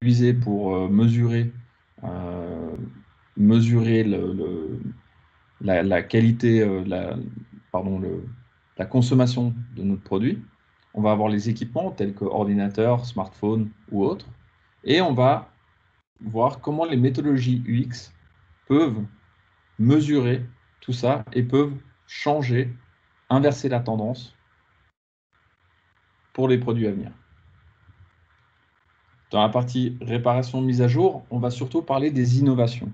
utilisé pour euh, mesurer la qualité, pardon, la consommation de notre produit. On va avoir les équipements tels que ordinateur, smartphone ou autres. Et on va voir comment les méthodologies UX peuvent mesurer tout ça et peuvent changer, inverser la tendance pour les produits à venir. Dans la partie réparation mise à jour, on va surtout parler des innovations.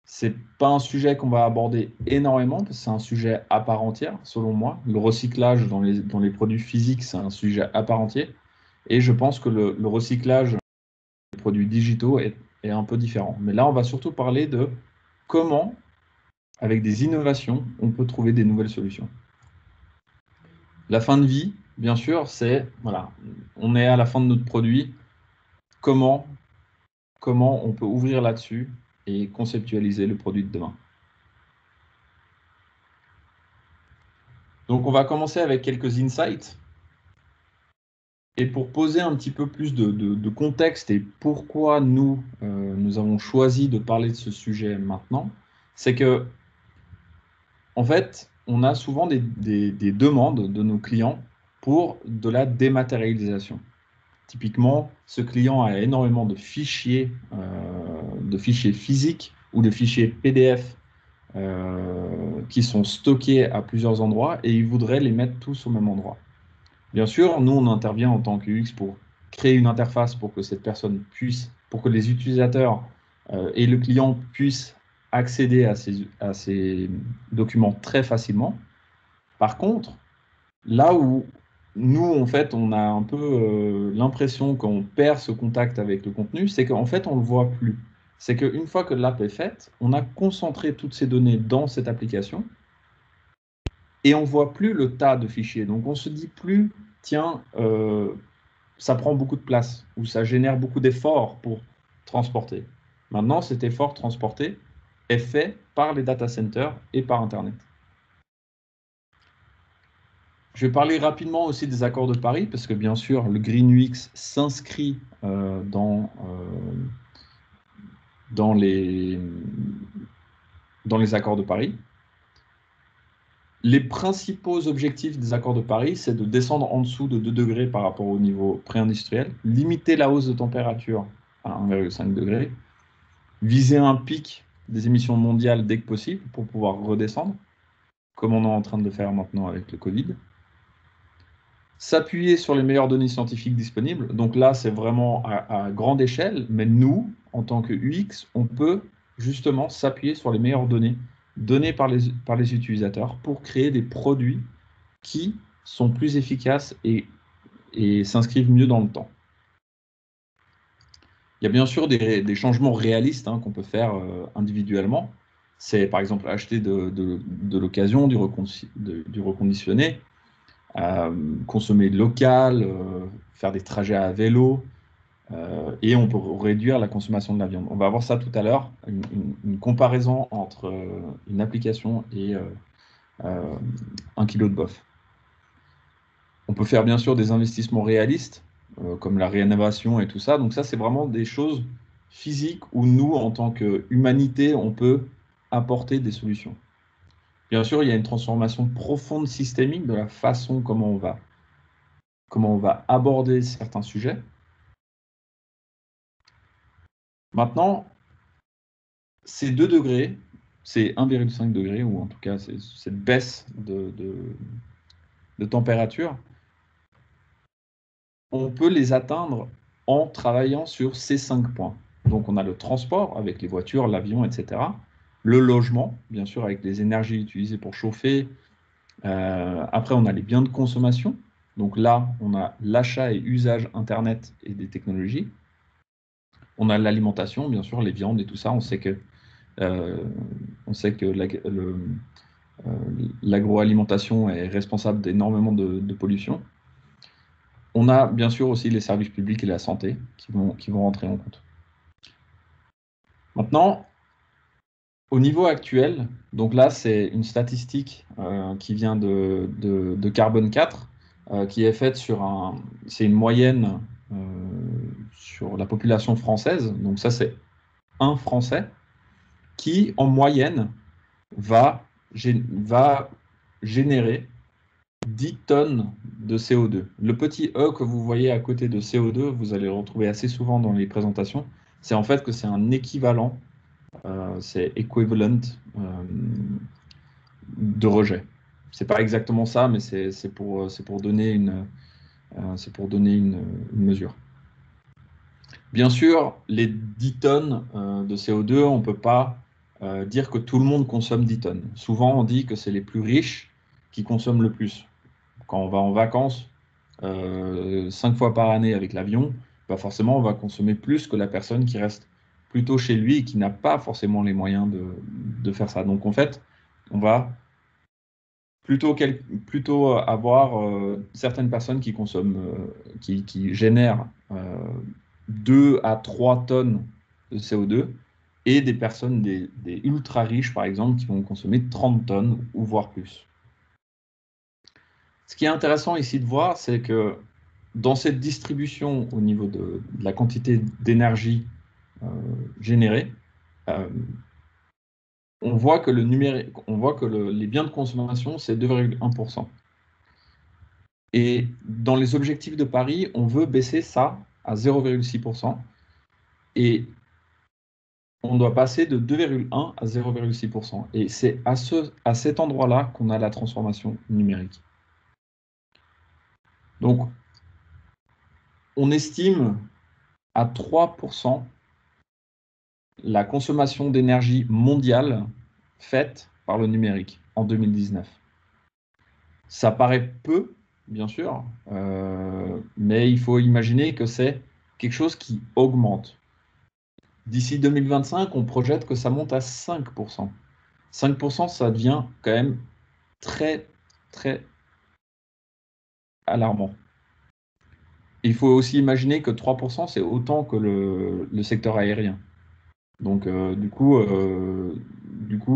C'est pas un sujet qu'on va aborder énormément, parce que c'est un sujet à part entière, selon moi. Le recyclage dans les produits physiques, c'est un sujet à part entière. Et je pense que le recyclage des produits digitaux est un peu différent. Mais là, on va surtout parler de comment, avec des innovations, on peut trouver des nouvelles solutions. La fin de vie, bien sûr, c'est, voilà, on est à la fin de notre produit. Comment on peut ouvrir là-dessus et conceptualiser le produit de demain. Donc, on va commencer avec quelques insights. Et pour poser un petit peu plus de contexte et pourquoi nous avons choisi de parler de ce sujet maintenant, c'est que, en fait, on a souvent des demandes de nos clients pour de la dématérialisation. Typiquement, ce client a énormément de fichiers physiques ou de fichiers PDF qui sont stockés à plusieurs endroits et il voudrait les mettre tous au même endroit. Bien sûr, nous, on intervient en tant que UX pour créer une interface pour que cette personne puisse, pour que les utilisateurs et le client puissent accéder à ces documents très facilement. Par contre, là où nous, en fait, on a un peu l'impression qu'on perd ce contact avec le contenu, c'est qu'en fait, on ne le voit plus. C'est qu'une fois que l'app est faite, on a concentré toutes ces données dans cette application et on ne voit plus le tas de fichiers. Donc, on ne se dit plus, tiens, ça prend beaucoup de place ou ça génère beaucoup d'efforts pour transporter. Maintenant, cet effort transporté est fait par les data centers et par Internet. Je vais parler rapidement aussi des accords de Paris, parce que bien sûr, le Green UX s'inscrit dans les accords de Paris. Les principaux objectifs des accords de Paris, c'est de descendre en dessous de 2 degrés par rapport au niveau pré-industriel, limiter la hausse de température à 1,5 degré, viser un pic des émissions mondiales dès que possible pour pouvoir redescendre, comme on est en train de le faire maintenant avec le Covid. S'appuyer sur les meilleures données scientifiques disponibles. Donc là, c'est vraiment à grande échelle, mais nous, en tant que UX, on peut justement s'appuyer sur les meilleures données par les utilisateurs pour créer des produits qui sont plus efficaces et s'inscrivent mieux dans le temps. Il y a bien sûr des changements réalistes qu'on peut faire individuellement. C'est par exemple acheter de l'occasion, du reconditionné, consommer local, faire des trajets à vélo, et on peut réduire la consommation de la viande. On va voir ça tout à l'heure, une comparaison entre une application et 1 kilo de bœuf. On peut faire bien sûr des investissements réalistes, comme la rénovation et tout ça. Donc ça, c'est vraiment des choses physiques où nous, en tant qu'humanité, on peut apporter des solutions. Bien sûr, il y a une transformation profonde systémique de la façon comment on va aborder certains sujets. Maintenant, ces 2 degrés, c'est 1,5 degré, ou en tout cas cette baisse de température, on peut les atteindre en travaillant sur ces 5 points. Donc on a le transport avec les voitures, l'avion, etc. Le logement, bien sûr, avec les énergies utilisées pour chauffer. Après, on a les biens de consommation. Donc là, on a l'achat et usage Internet et des technologies. On a l'alimentation, bien sûr, les viandes et tout ça. On sait que l'agroalimentation est responsable d'énormément de pollution. On a bien sûr aussi les services publics et la santé qui vont rentrer en compte. Maintenant, au niveau actuel, donc là c'est une statistique qui vient de Carbone 4, qui est faite c'est une moyenne sur la population française, donc ça c'est un Français, qui en moyenne va générer 10 tonnes de CO2. Le petit E que vous voyez à côté de CO2, vous allez le retrouver assez souvent dans les présentations, c'est en fait que c'est un équivalent, c'est equivalent de rejet. C'est pas exactement ça, mais c'est pour donner une mesure. Bien sûr, les 10 tonnes de CO2, on ne peut pas dire que tout le monde consomme 10 tonnes. Souvent, on dit que c'est les plus riches qui consomment le plus. Quand on va en vacances 5 fois par année avec l'avion, bah forcément, on va consommer plus que la personne qui reste plutôt chez lui et qui n'a pas forcément les moyens de faire ça. Donc, en fait, on va plutôt avoir certaines personnes qui consomment, qui génèrent 2 à 3 tonnes de CO2 et des personnes, des ultra riches par exemple, qui vont consommer 30 tonnes ou voire plus. Ce qui est intéressant ici de voir, c'est que dans cette distribution au niveau de la quantité d'énergie générée, on voit que les biens de consommation, c'est 2,1%. Et dans les objectifs de Paris, on veut baisser ça à 0,6%. Et on doit passer de 2,1 à 0,6%. Et c'est à cet endroit-là qu'on a la transformation numérique. Donc, on estime à 3% la consommation d'énergie mondiale faite par le numérique en 2019. Ça paraît peu, bien sûr, mais il faut imaginer que c'est quelque chose qui augmente. D'ici 2025, on projette que ça monte à 5%. 5%, ça devient quand même très, très alarmant. Il faut aussi imaginer que 3%, c'est autant que le secteur aérien. Donc, du coup,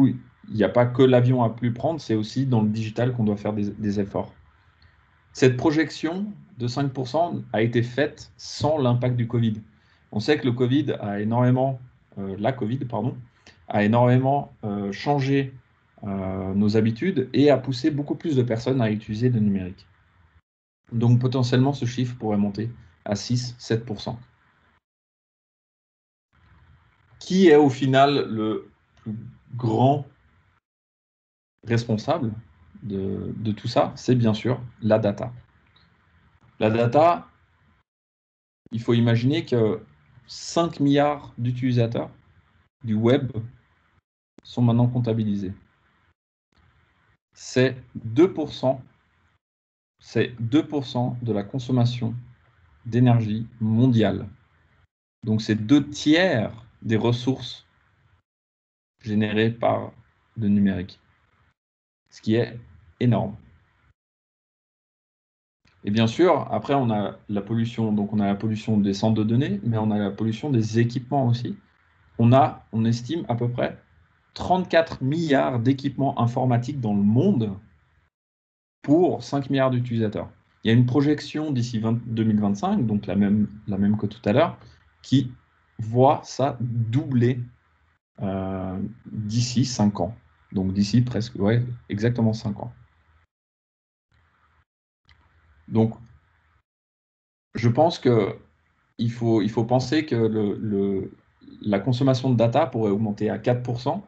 il n'y a pas que l'avion à plus prendre, c'est aussi dans le digital qu'on doit faire des efforts. Cette projection de 5% a été faite sans l'impact du Covid. On sait que le Covid a énormément, la Covid, pardon, a énormément changé nos habitudes et a poussé beaucoup plus de personnes à utiliser le numérique. Donc potentiellement, ce chiffre pourrait monter à 6-7%. Qui est au final le plus grand responsable de tout ça? C'est bien sûr la data. La data, il faut imaginer que 5 milliards d'utilisateurs du web sont maintenant comptabilisés. C'est 2% de la consommation d'énergie mondiale. Donc c'est 2 tiers des ressources générées par le numérique, ce qui est énorme. Et bien sûr, après, on a la pollution, donc on a la pollution des centres de données, mais on a la pollution des équipements aussi. On estime à peu près 34 milliards d'équipements informatiques dans le monde pour 5 milliards d'utilisateurs. Il y a une projection d'ici 2025, donc la même que tout à l'heure, qui voit ça doubler d'ici 5 ans. Donc d'ici presque, ouais, exactement 5 ans. Donc, je pense qu'il faut penser que la consommation de data pourrait augmenter à 4%.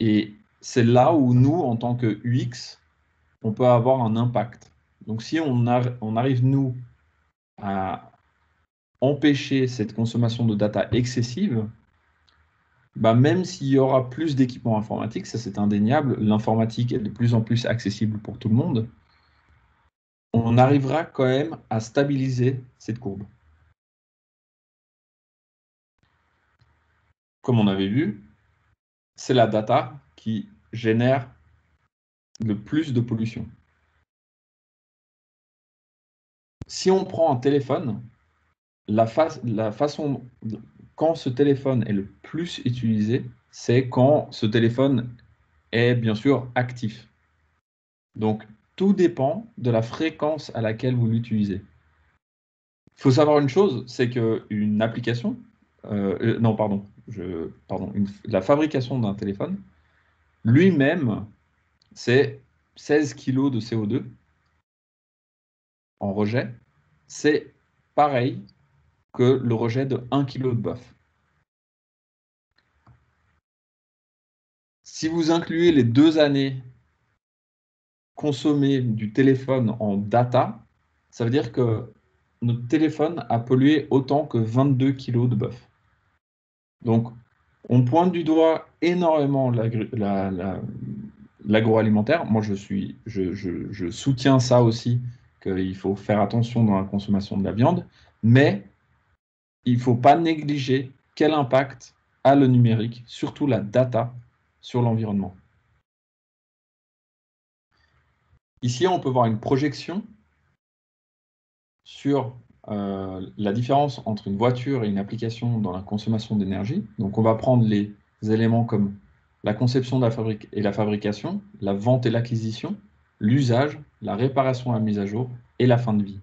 Et c'est là où nous, en tant que UX, on peut avoir un impact. Donc si on arrive, nous, à empêcher cette consommation de data excessive, bah même s'il y aura plus d'équipements informatiques, ça c'est indéniable, l'informatique est de plus en plus accessible pour tout le monde, on arrivera quand même à stabiliser cette courbe. Comme on avait vu, c'est la data qui génère le plus de pollution. Si on prend un téléphone, la façon, quand ce téléphone est le plus utilisé, c'est quand ce téléphone est bien sûr actif. Donc, tout dépend de la fréquence à laquelle vous l'utilisez. faut savoir une chose, c'est qu'une application, non, pardon, la fabrication d'un téléphone, lui-même, c'est 16 kg de CO2 en rejet. C'est pareil que le rejet de 1 kg de bœuf. Si vous incluez les 2 années consommées du téléphone en data, ça veut dire que notre téléphone a pollué autant que 22 kg de bœuf. Donc, on pointe du doigt énormément l'agroalimentaire. Moi, je soutiens ça aussi, qu'il faut faire attention dans la consommation de la viande, mais il ne faut pas négliger quel impact a le numérique, surtout la data, sur l'environnement. Ici, on peut voir une projection sur la différence entre une voiture et une application dans la consommation d'énergie. Donc, on va prendre les éléments comme la conception de la fabrique et la fabrication, la vente et l'acquisition, l'usage, la réparation et la mise à jour et la fin de vie.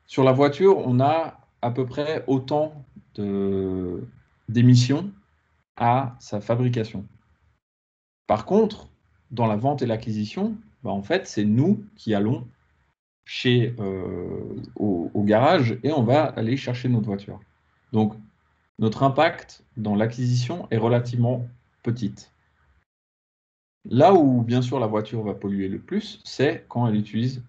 Sur la voiture, on a à peu près autant d'émissions à sa fabrication. Par contre, dans la vente et l'acquisition, en fait, c'est nous qui allons au garage et on va aller chercher notre voiture. Donc, notre impact dans l'acquisition est relativement petite. Là où, bien sûr, la voiture va polluer le plus, c'est quand elle utilise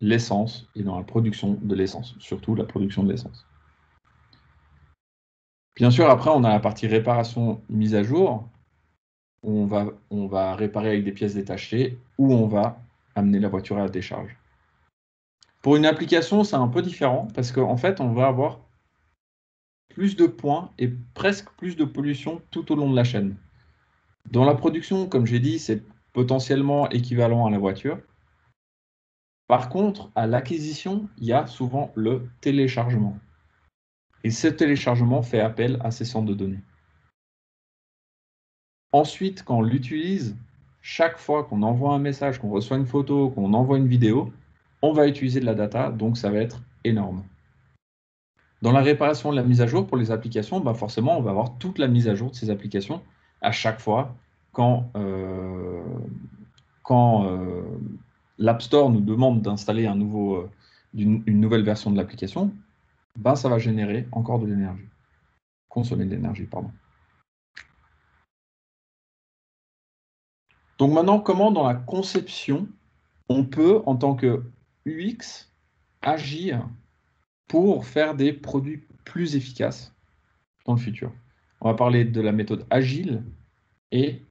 l'essence et dans la production de l'essence, surtout la production de l'essence. Bien sûr, après, on a la partie réparation, mise à jour. On va réparer avec des pièces détachées ou on va amener la voiture à la décharge. Pour une application, c'est un peu différent parce qu'en fait, on va avoir plus de points et presque plus de pollution tout au long de la chaîne. Dans la production, comme j'ai dit, c'est potentiellement équivalent à la voiture. Par contre, à l'acquisition, il y a souvent le téléchargement. Et ce téléchargement fait appel à ces centres de données. Ensuite, quand on l'utilise, chaque fois qu'on envoie un message, qu'on reçoit une photo, qu'on envoie une vidéo, on va utiliser de la data, donc ça va être énorme. Dans la réparation de la mise à jour pour les applications, forcément, on va avoir toute la mise à jour de ces applications à chaque fois quand l'App Store nous demande d'installer une nouvelle version de l'application, ça va générer encore de l'énergie. Consommer de l'énergie, pardon. Donc maintenant, comment dans la conception, on peut, en tant que UX, agir pour faire des produits plus efficaces dans le futur. On va parler de la méthode agile et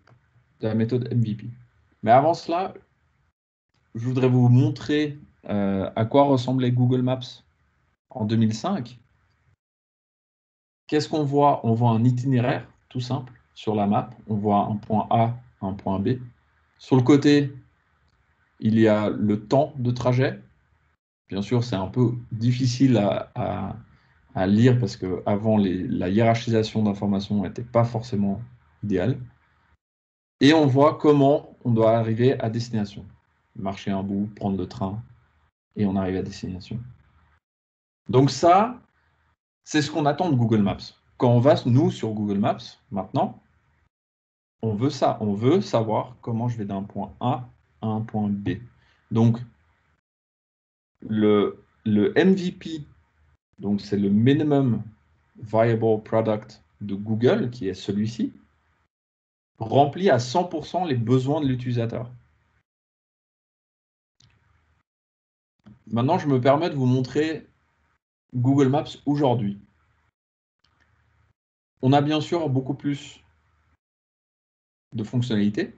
de la méthode MVP. Mais avant cela, je voudrais vous montrer à quoi ressemblait Google Maps en 2005. Qu'est-ce qu'on voit? On voit un itinéraire, tout simple, sur la map. On voit un point A, un point B. Sur le côté, il y a le temps de trajet. Bien sûr, c'est un peu difficile à lire parce qu'avant, la hiérarchisation d'informations n'était pas forcément idéale. Et on voit comment on doit arriver à destination. Marcher un bout, prendre le train, et on arrive à destination. Donc ça, c'est ce qu'on attend de Google Maps. Quand on va, nous, sur Google Maps, maintenant, on veut ça. On veut savoir comment je vais d'un point A à un point B. Donc, le MVP, donc c'est le Minimum Viable Product de Google, qui est celui-ci, remplit à 100% les besoins de l'utilisateur. Maintenant, je me permets de vous montrer Google Maps aujourd'hui. On a bien sûr beaucoup plus de fonctionnalités.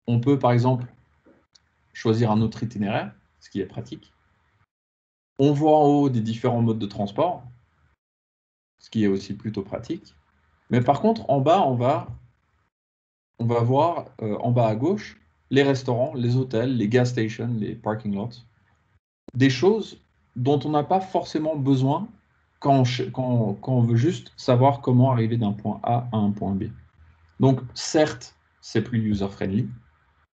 On peut, par exemple, choisir un autre itinéraire, ce qui est pratique. On voit en haut des différents modes de transport, ce qui est aussi plutôt pratique. Mais par contre, en bas, on va voir, en bas à gauche, les restaurants, les hôtels, les gas stations, les parking lots. Des choses dont on n'a pas forcément besoin quand on veut juste savoir comment arriver d'un point A à un point B. Donc, certes, c'est plus user-friendly,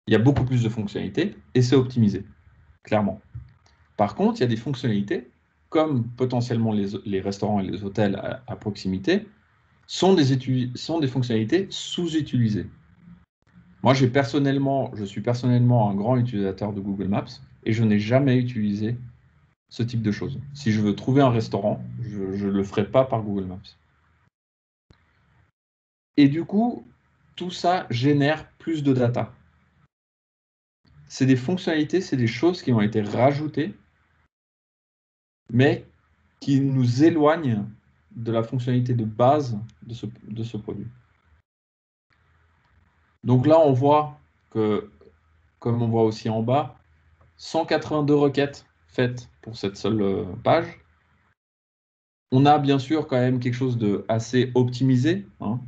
il y a beaucoup plus de fonctionnalités et c'est optimisé, clairement. Par contre, il y a des fonctionnalités comme potentiellement les restaurants et les hôtels à proximité, sont des fonctionnalités sous-utilisées. Moi, je suis personnellement un grand utilisateur de Google Maps et je n'ai jamais utilisé ce type de choses. Si je veux trouver un restaurant, je ne le ferai pas par Google Maps. Et du coup, tout ça génère plus de data. C'est des fonctionnalités, c'est des choses qui ont été rajoutées, mais qui nous éloignent de la fonctionnalité de base de ce produit. Donc là, on voit que, comme on voit aussi en bas, 182 requêtes faites pour cette seule page. On a bien sûr quand même quelque chose de assez optimisé, hein.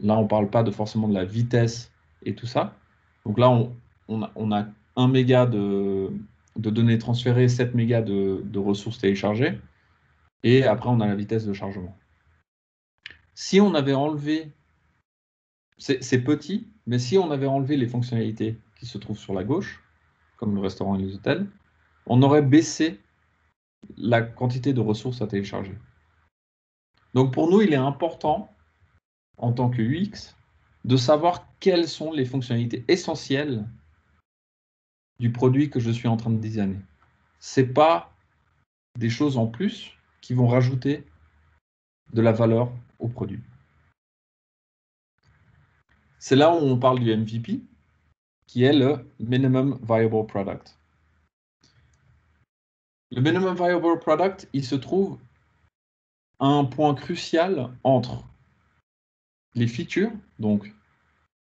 Là, on ne parle pas forcément de la vitesse et tout ça. Donc là, on a 1 méga de données transférées, 7 mégas de ressources téléchargées. Et après, on a la vitesse de chargement. Si on avait enlevé, c'est petit, mais si on avait enlevé les fonctionnalités qui se trouvent sur la gauche, comme le restaurant et les hôtels, on aurait baissé la quantité de ressources à télécharger. Donc pour nous, il est important, en tant que UX, de savoir quelles sont les fonctionnalités essentielles du produit que je suis en train de designer. Ce n'est pas des choses en plus qui vont rajouter de la valeur au produit. C'est là où on parle du MVP, qui est le Minimum Viable Product. Le Minimum Viable Product, il se trouve à un point crucial entre les features, donc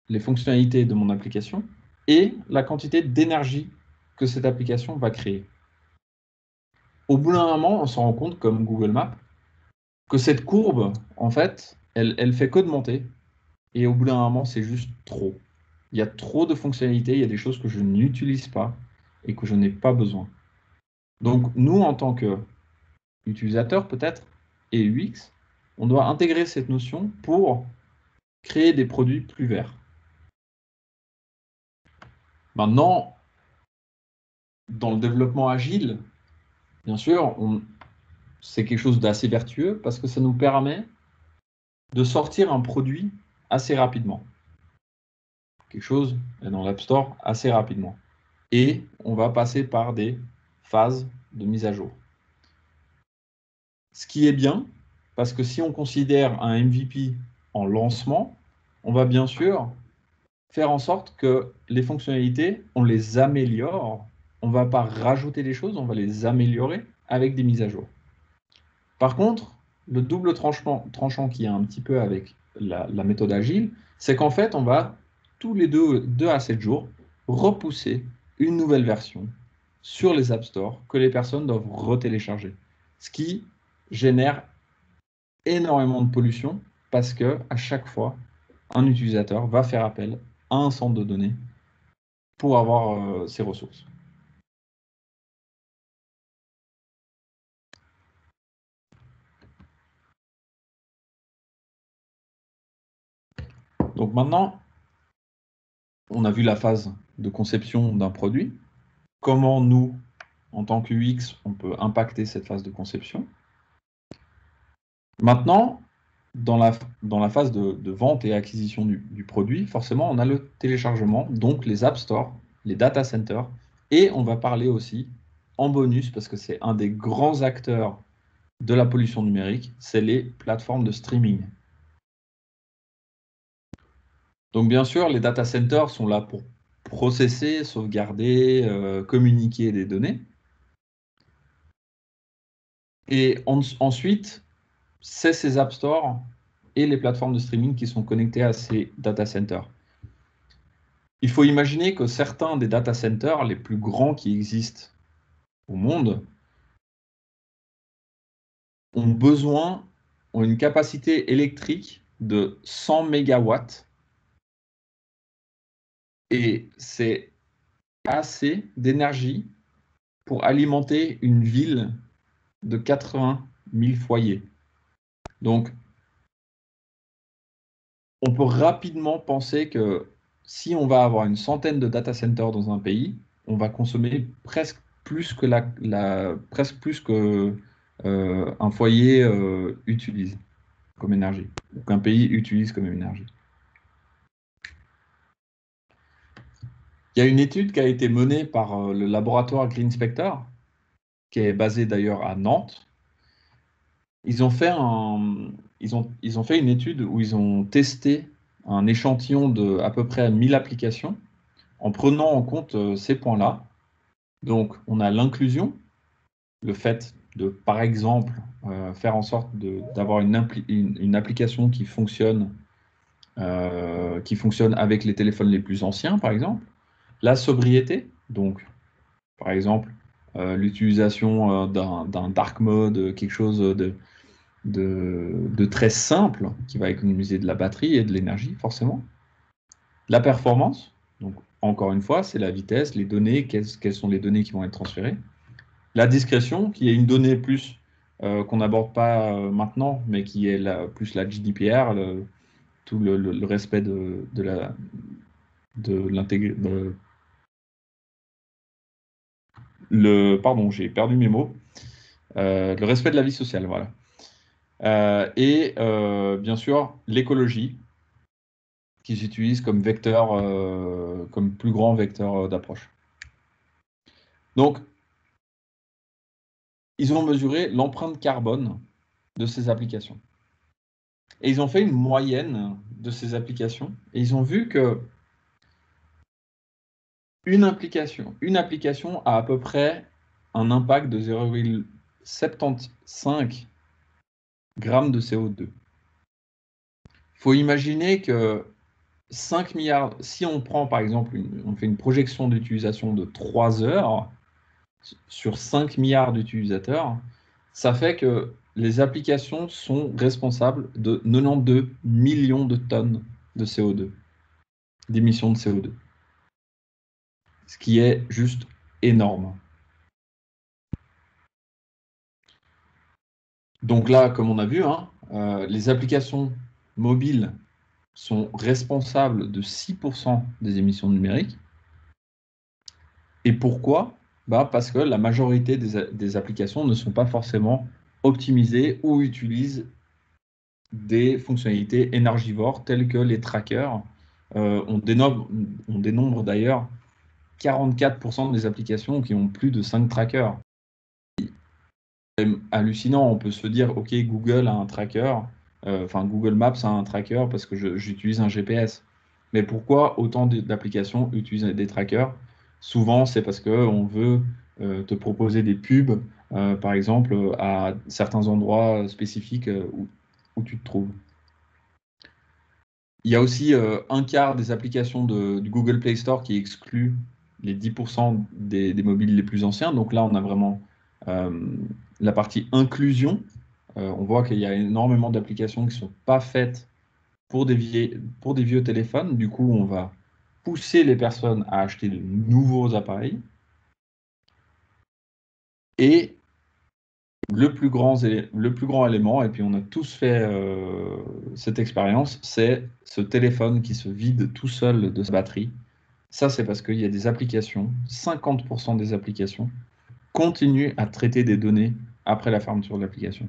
les fonctionnalités de mon application, et la quantité d'énergie que cette application va créer. Au bout d'un moment, on se rend compte, comme Google Maps, que cette courbe, en fait, elle fait que de monter, et au bout d'un moment, c'est juste trop. Il y a trop de fonctionnalités, il y a des choses que je n'utilise pas et que je n'ai pas besoin. Donc, nous, en tant qu'utilisateurs, peut-être, et UX, on doit intégrer cette notion pour créer des produits plus verts. Maintenant, dans le développement agile, bien sûr, c'est quelque chose d'assez vertueux parce que ça nous permet de sortir un produit assez rapidement. Quelque chose est dans l'App Store assez rapidement. Et on va passer par des phases de mise à jour. Ce qui est bien, parce que si on considère un MVP en lancement, on va bien sûr faire en sorte que les fonctionnalités, on les améliore. On ne va pas rajouter des choses, on va les améliorer avec des mises à jour. Par contre, le double tranchant qu'il y a un petit peu avec la méthode agile, c'est qu'en fait, on va tous les 2 à 7 jours repousser une nouvelle version sur les App Store que les personnes doivent retélécharger. Ce qui génère énormément de pollution parce que à chaque fois, un utilisateur va faire appel à un centre de données pour avoir ses ressources. Donc maintenant, on a vu la phase de conception d'un produit. Comment nous, en tant que UX, on peut impacter cette phase de conception. Maintenant, dans la phase de vente et acquisition du produit, forcément, on a le téléchargement, donc les App Store, les data centers, et on va parler aussi, en bonus, parce que c'est un des grands acteurs de la pollution numérique, c'est les plateformes de streaming. Donc bien sûr, les data centers sont là pour processer, sauvegarder, communiquer des données. Et ensuite, c'est ces App Store et les plateformes de streaming qui sont connectées à ces data centers. Il faut imaginer que certains des data centers les plus grands qui existent au monde ont une capacité électrique de 100 mégawatts et c'est assez d'énergie pour alimenter une ville de 80 000 foyers. Donc, on peut rapidement penser que si on va avoir une centaine de data centers dans un pays, on va consommer presque plus que presque plus que un foyer utilise comme énergie, ou qu'un pays utilise comme énergie. Il y a une étude qui a été menée par le laboratoire Green Spectre, qui est basé d'ailleurs à Nantes. Ils ont fait une étude où ils ont testé un échantillon de à peu près 1000 applications en prenant en compte ces points-là. Donc, on a l'inclusion, le fait de, par exemple, faire en sorte d'avoir une application qui fonctionne avec les téléphones les plus anciens, par exemple. La sobriété, donc, par exemple, l'utilisation d'un dark mode, quelque chose de très simple, qui va économiser de la batterie et de l'énergie, forcément. La performance, donc, encore une fois, c'est la vitesse, les données, quelles sont les données qui vont être transférées. La discrétion, qui est une donnée plus qu'on n'aborde pas maintenant, mais qui est plus la GDPR, tout le respect de l'intégrité. Pardon, j'ai perdu mes mots. Le respect de la vie sociale, voilà. Et bien sûr, l'écologie, qui s'utilise comme vecteur, comme plus grand vecteur d'approche. Donc, ils ont mesuré l'empreinte carbone de ces applications. Et ils ont fait une moyenne de ces applications. Et ils ont vu que une application a à peu près un impact de 0,75 grammes de CO2. Il faut imaginer que 5 milliards, si on prend par exemple, on fait une projection d'utilisation de 3 heures sur 5 milliards d'utilisateurs, ça fait que les applications sont responsables de 92 millions de tonnes de CO2, d'émissions de CO2. Ce qui est juste énorme. Donc là, comme on a vu, les applications mobiles sont responsables de 6% des émissions numériques. Et pourquoi? Parce que la majorité des applications ne sont pas forcément optimisées ou utilisent des fonctionnalités énergivores telles que les trackers. On dénombre d'ailleurs 44% des applications qui ont plus de 5 trackers. C'est hallucinant, on peut se dire, OK, Google a un tracker, Google Maps a un tracker parce que j'utilise un GPS. Mais pourquoi autant d'applications utilisent des trackers? Souvent, c'est parce qu'on veut te proposer des pubs, par exemple, à certains endroits spécifiques où tu te trouves. Il y a aussi un quart des applications du Google Play Store qui exclut les 10% des mobiles les plus anciens. Donc là, on a vraiment la partie inclusion. On voit qu'il y a énormément d'applications qui ne sont pas faites pour des vieux téléphones. Du coup, on va pousser les personnes à acheter de nouveaux appareils. Et le plus grand élément, et puis on a tous fait cette expérience, c'est ce téléphone qui se vide tout seul de sa batterie. Ça, c'est parce qu'il y a des applications, 50% des applications continuent à traiter des données après la fermeture de l'application.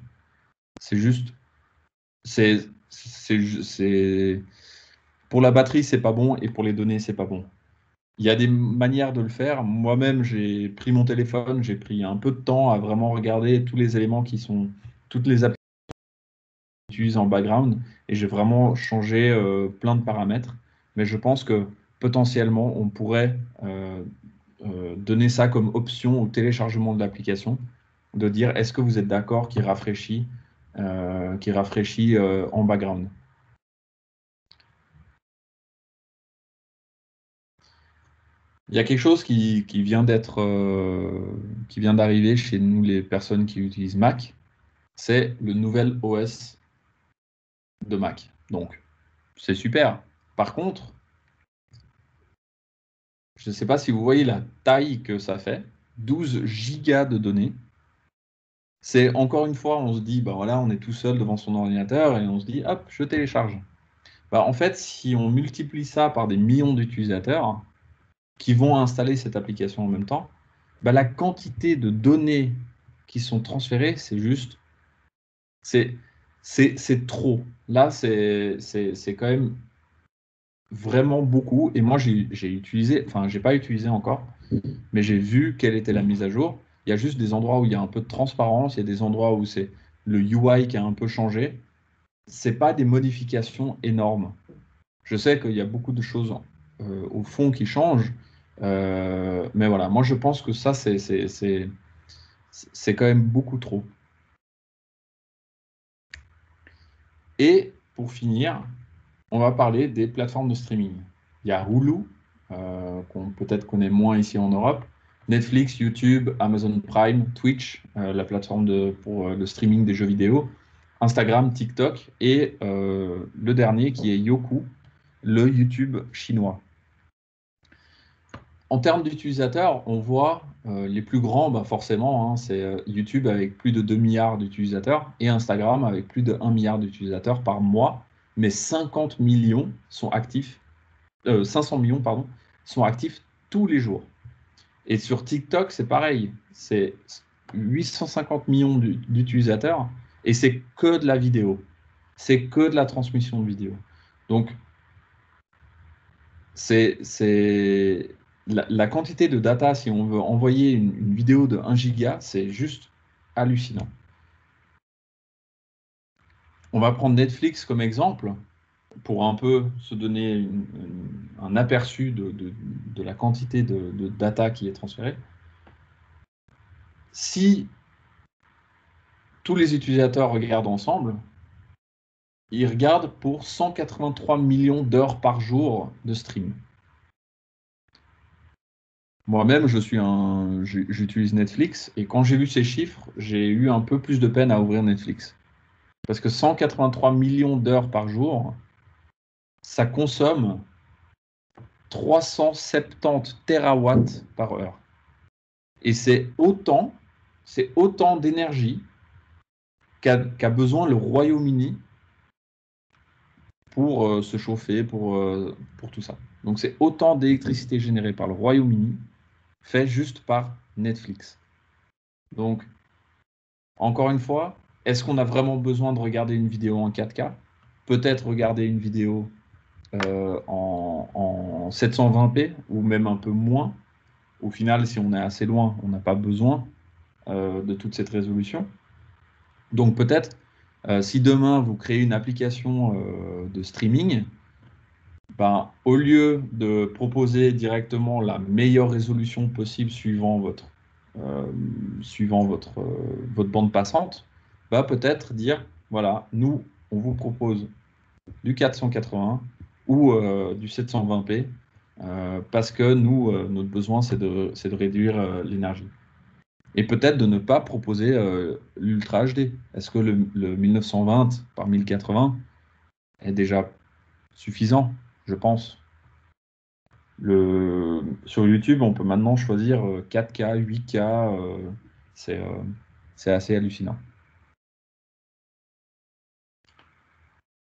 C'est juste, pour la batterie, c'est pas bon, et pour les données, c'est pas bon. Il y a des manières de le faire. Moi-même, j'ai pris mon téléphone, j'ai pris un peu de temps à vraiment regarder tous les éléments toutes les applications que j'utilise en background, et j'ai vraiment changé plein de paramètres. Mais je pense que potentiellement, on pourrait donner ça comme option au téléchargement de l'application, de dire est-ce que vous êtes d'accord qu'il rafraîchit en background. Il y a quelque chose qui vient d'arriver chez nous, les personnes qui utilisent Mac, c'est le nouvel OS de Mac. Donc, c'est super. Par contre, je ne sais pas si vous voyez la taille que ça fait, 12 gigas de données. C'est encore une fois, on se dit, voilà, on est tout seul devant son ordinateur et on se dit, hop, je télécharge. En fait, si on multiplie ça par des millions d'utilisateurs qui vont installer cette application en même temps, bah, la quantité de données qui sont transférées, c'est juste, c'est c'est trop. Là, c'est quand même vraiment beaucoup. Et moi, j'ai utilisé, enfin, j'ai pas utilisé encore, mais j'ai vu quelle était la mise à jour. Il y a juste des endroits où il y a un peu de transparence, il y a des endroits où c'est le UI qui a un peu changé. C'est pas des modifications énormes. Je sais qu'il y a beaucoup de choses au fond qui changent, mais voilà, moi je pense que ça, c'est quand même beaucoup trop. Et pour finir, on va parler des plateformes de streaming. Il y a Hulu, qu'on peut-être connaît moins ici en Europe, Netflix, YouTube, Amazon Prime, Twitch, la plateforme pour le streaming des jeux vidéo, Instagram, TikTok, et le dernier qui est Youku, le YouTube chinois. En termes d'utilisateurs, on voit les plus grands, bah forcément, hein, c'est YouTube avec plus de 2 milliards d'utilisateurs et Instagram avec plus de 1 milliard d'utilisateurs par mois, mais 50 millions sont actifs, 500 millions, pardon, sont actifs tous les jours. Et sur TikTok, c'est pareil, c'est 850 millions d'utilisateurs et c'est que de la vidéo, c'est que de la transmission de vidéo. Donc, c'est la quantité de data, si on veut envoyer une vidéo de 1 giga, c'est juste hallucinant. On va prendre Netflix comme exemple pour un peu se donner un aperçu de la quantité de data qui est transférée. Si tous les utilisateurs regardent ensemble, ils regardent pour 183 millions d'heures par jour de stream. Moi-même, j'utilise Netflix et quand j'ai vu ces chiffres, j'ai eu un peu plus de peine à ouvrir Netflix. Parce que 183 millions d'heures par jour, ça consomme 370 terawatts par heure. Et c'est autant d'énergie qu'a besoin le Royaume-Uni pour se chauffer, pour tout ça. Donc c'est autant d'électricité générée par le Royaume-Uni, fait juste par Netflix. Donc, encore une fois, est-ce qu'on a vraiment besoin de regarder une vidéo en 4K? Peut-être regarder une vidéo en 720p ou même un peu moins. Au final, si on est assez loin, on n'a pas besoin de toute cette résolution. Donc peut-être, si demain vous créez une application de streaming, ben, au lieu de proposer directement la meilleure résolution possible euh, suivant votre bande passante, va peut-être dire, voilà, nous, on vous propose du 480 ou du 720p parce que nous, notre besoin, c'est de réduire l'énergie. Et peut-être de ne pas proposer l'Ultra HD. Est-ce que le 1920 par 1080 est déjà suffisant? Je pense. Sur YouTube, on peut maintenant choisir 4K, 8K. C'est euh, c'est assez hallucinant.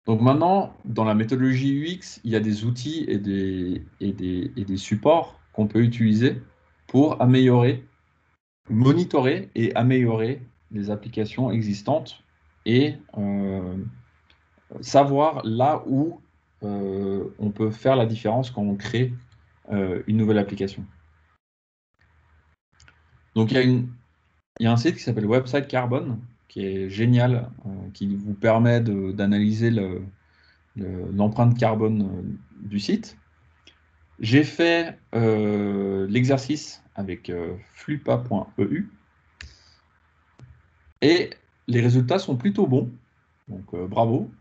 Donc maintenant, dans la méthodologie UX, il y a des outils et des supports qu'on peut utiliser pour améliorer, monitorer et améliorer les applications existantes et savoir là où on peut faire la différence quand on crée une nouvelle application. Donc il y a un site qui s'appelle Website Carbon, qui est génial, qui vous permet d'analyser l'empreinte carbone du site. J'ai fait l'exercice avec flupa.eu et les résultats sont plutôt bons, donc bravo.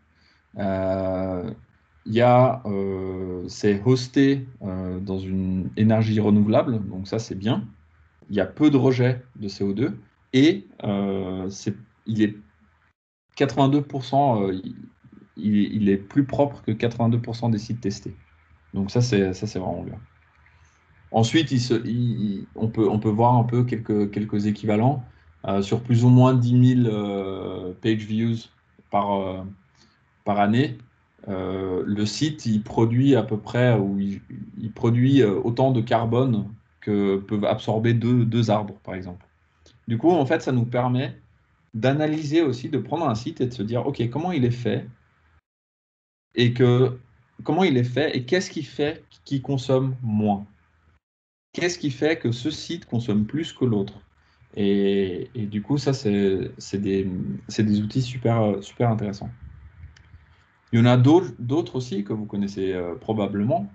C'est hosté dans une énergie renouvelable, donc ça c'est bien. Il y a peu de rejet de CO2 et il est 82%, il est plus propre que 82% des sites testés. Donc ça c'est vraiment bien. Ensuite, on peut voir un peu quelques équivalents sur plus ou moins 10 000 page views par, euh, par année. Le site, il produit à peu près, ou il produit autant de carbone que peuvent absorber deux arbres, par exemple. Du coup, en fait, ça nous permet d'analyser aussi, de prendre un site et de se dire, OK, comment il est fait et qu'est-ce qui fait qu'il consomme moins? Qu'est-ce qui fait que ce site consomme plus que l'autre? Et du coup, ça, c'est des outils super intéressants. Il y en a d'autres aussi que vous connaissez probablement.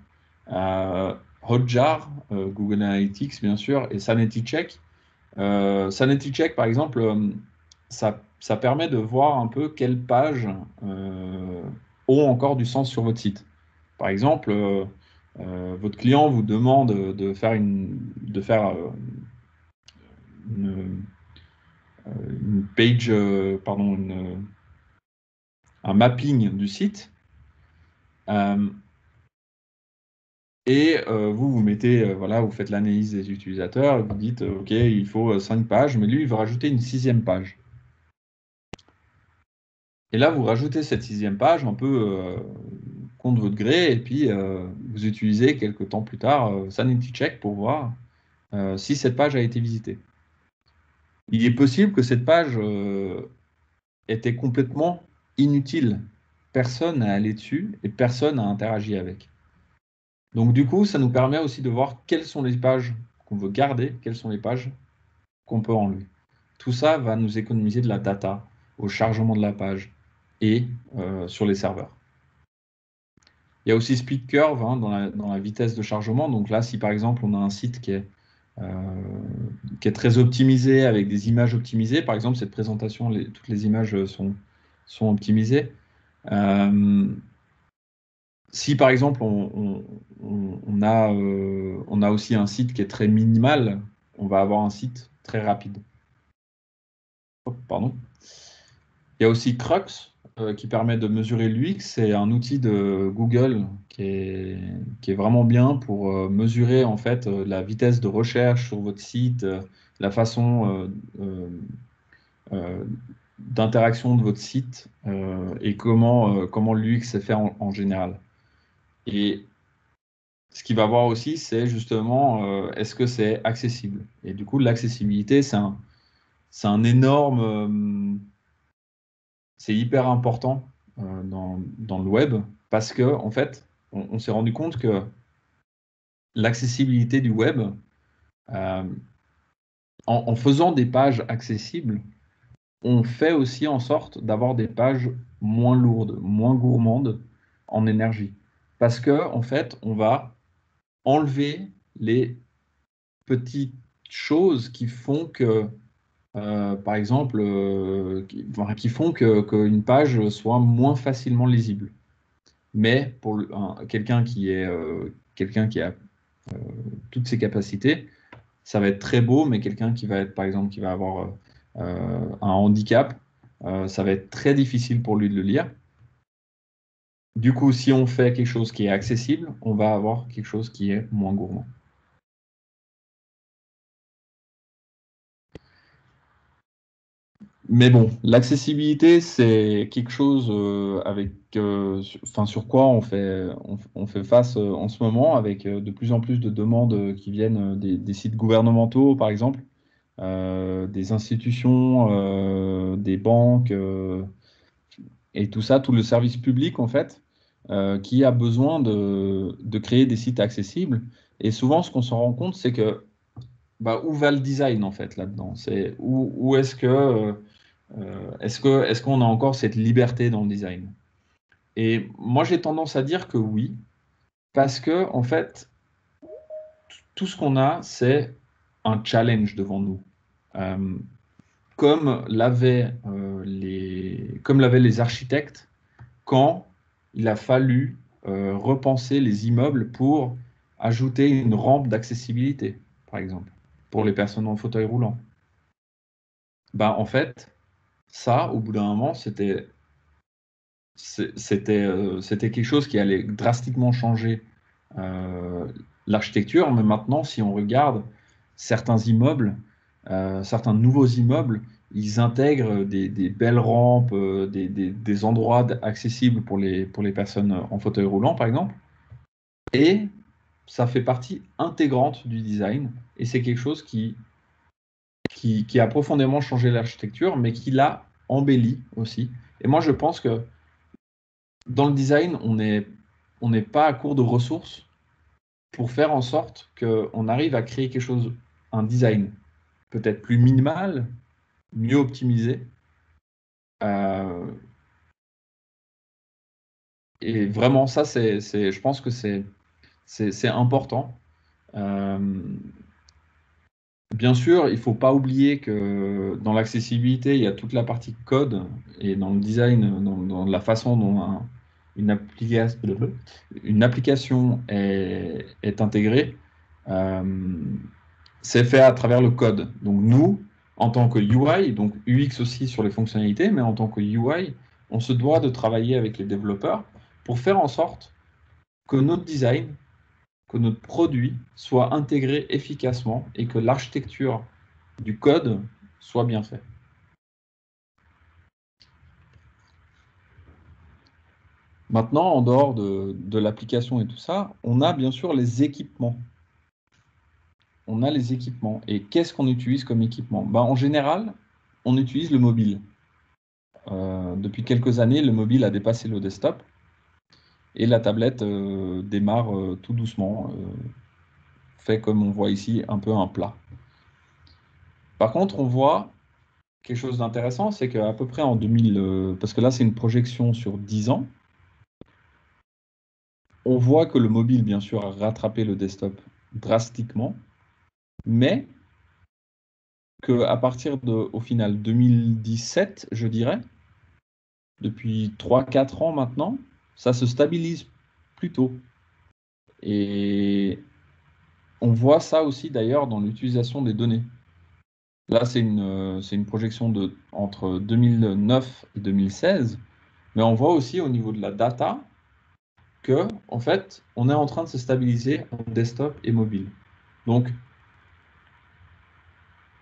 Hotjar, Google Analytics, bien sûr, et SanityCheck. SanityCheck, par exemple, ça permet de voir un peu quelles pages ont encore du sens sur votre site. Par exemple, votre client vous demande de faire une, une page, pardon, un mapping du site. Vous mettez, voilà, vous faites l'analyse des utilisateurs, et vous dites, OK, il faut 5 pages, mais lui, il va rajouter une 6e page. Et là, vous rajoutez cette 6e page un peu contre votre gré, et puis vous utilisez quelques temps plus tard SanityCheck pour voir si cette page a été visitée. Il est possible que cette page était complètement inutile. Personne n'a allé dessus et personne n'a interagi avec. Donc du coup, ça nous permet aussi de voir quelles sont les pages qu'on veut garder, quelles sont les pages qu'on peut enlever. Tout ça va nous économiser de la data au chargement de la page et sur les serveurs. Il y a aussi speed curve dans la vitesse de chargement. Donc là, si par exemple on a un site qui est très optimisé avec des images optimisées, par exemple cette présentation, toutes les images sont optimisées. Si par exemple on a aussi un site qui est très minimal, on va avoir un site très rapide. Oh, pardon. Il y a aussi Crux qui permet de mesurer l'UX. C'est un outil de Google qui est vraiment bien pour mesurer en fait la vitesse de recherche sur votre site, la façon d'interaction de votre site et comment l'UX est fait en général. Et ce qu'il va voir aussi, c'est justement est-ce que c'est accessible. Et du coup, l'accessibilité, c'est un énorme c'est hyper important dans le web parce que en fait, on s'est rendu compte que l'accessibilité du web, euh, en faisant des pages accessibles, on fait aussi en sorte d'avoir des pages moins lourdes, moins gourmandes en énergie. Parce que en fait, on va enlever les petites choses qui font que par exemple, qui font qu'une page soit moins facilement lisible. Mais pour quelqu'un qui a toutes ses capacités, ça va être très beau, mais quelqu'un qui va être, par exemple, qui va avoir un handicap, ça va être très difficile pour lui de le lire. Du coup, si on fait quelque chose qui est accessible, on va avoir quelque chose qui est moins gourmand. Mais bon, l'accessibilité, c'est quelque chose sur quoi on fait face en ce moment avec de plus en plus de demandes qui viennent des sites gouvernementaux, par exemple, des institutions, des banques, et tout ça, tout le service public, en fait, qui a besoin de créer des sites accessibles. Et souvent, ce qu'on s'en rend compte, c'est que où va le design, en fait, là-dedans? C'est où est-ce qu'on a encore cette liberté dans le design? Et moi, j'ai tendance à dire que oui, parce que en fait, tout ce qu'on a, c'est un challenge devant nous. Euh, comme l'avaient les architectes quand il a fallu repenser les immeubles pour ajouter une rampe d'accessibilité, par exemple, pour les personnes en fauteuil roulant. En fait, ça, au bout d'un moment, c'était quelque chose qui allait drastiquement changer euh, l'architecture, mais maintenant, si on regarde certains immeubles, certains nouveaux immeubles, ils intègrent des belles rampes, des endroits accessibles pour les personnes en fauteuil roulant, par exemple. Et ça fait partie intégrante du design et c'est quelque chose qui a profondément changé l'architecture, mais qui l'a embellie aussi. Et moi, je pense que dans le design, on n'est pas à court de ressources pour faire en sorte qu'on arrive à créer quelque chose, un design peut-être plus minimal, mieux optimisé. Euh, et vraiment, ça, je pense que c'est important. Euh, Bien sûr, il ne faut pas oublier que dans l'accessibilité, il y a toute la partie code et dans le design, dans la façon dont une application est intégrée, euh, c'est fait à travers le code. Donc nous, en tant que UI, donc UX aussi sur les fonctionnalités, mais en tant que UI, on se doit de travailler avec les développeurs pour faire en sorte que notre design, que notre produit soit intégré efficacement et que l'architecture du code soit bien fait. Maintenant, en dehors de l'application et tout ça, on a bien sûr les équipements. On a les équipements. Et qu'est-ce qu'on utilise comme équipement? Ben, en général, on utilise le mobile. Depuis quelques années, le mobile a dépassé le desktop et la tablette démarre tout doucement, fait comme on voit ici, un peu un plat. Par contre, on voit quelque chose d'intéressant, c'est qu'à peu près en 2000, parce que là c'est une projection sur 10 ans, on voit que le mobile, bien sûr, a rattrapé le desktop drastiquement, mais qu'à partir de, au final, 2017, je dirais, depuis 3-4 ans maintenant, ça se stabilise plutôt. Et on voit ça aussi d'ailleurs dans l'utilisation des données. Là, c'est une projection entre 2009 et 2016, mais on voit aussi au niveau de la data que, en fait, on est en train de se stabiliser en desktop et mobile. Donc,